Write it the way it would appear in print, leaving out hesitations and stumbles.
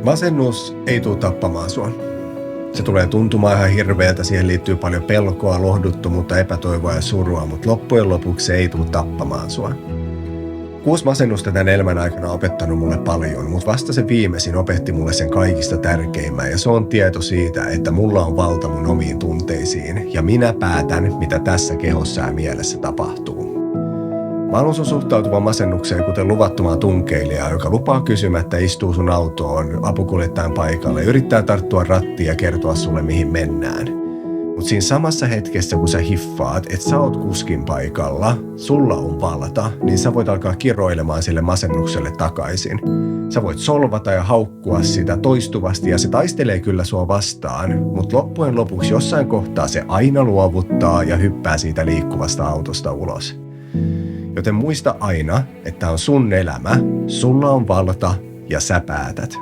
Masennus ei tule tappamaan sua. Se tulee tuntumaan ihan hirveältä, siihen liittyy paljon pelkoa, lohduttomuutta, epätoivoa ja surua, mutta loppujen lopuksi se ei tule tappamaan sua. 6 masennusta tämän elämän aikana on opettanut mulle paljon, mutta vasta se viimeisin opetti mulle sen kaikista tärkeimmän, ja se on tieto siitä, että mulla on valta mun omiin tunteisiin, ja minä päätän, mitä tässä kehossa ja mielessä tapahtuu. Mä haluan sun suhtautuvan masennukseen kuten luvattomaan tunkeilijaa, joka lupaa kysymättä istuu sun autoon apukuljettajan paikalle ja yrittää tarttua rattiin ja kertoa sulle mihin mennään. Mutta siinä samassa hetkessä, kun sä hiffaat, että sä oot kuskin paikalla, sulla on valta, niin sä voit alkaa kiroilemaan sille masennukselle takaisin. Sä voit solvata ja haukkua sitä toistuvasti ja se taistelee kyllä sua vastaan, mutta loppujen lopuksi jossain kohtaa se aina luovuttaa ja hyppää siitä liikkuvasta autosta ulos. Joten muista aina, että on sun elämä, sulla on valta ja sä päätät.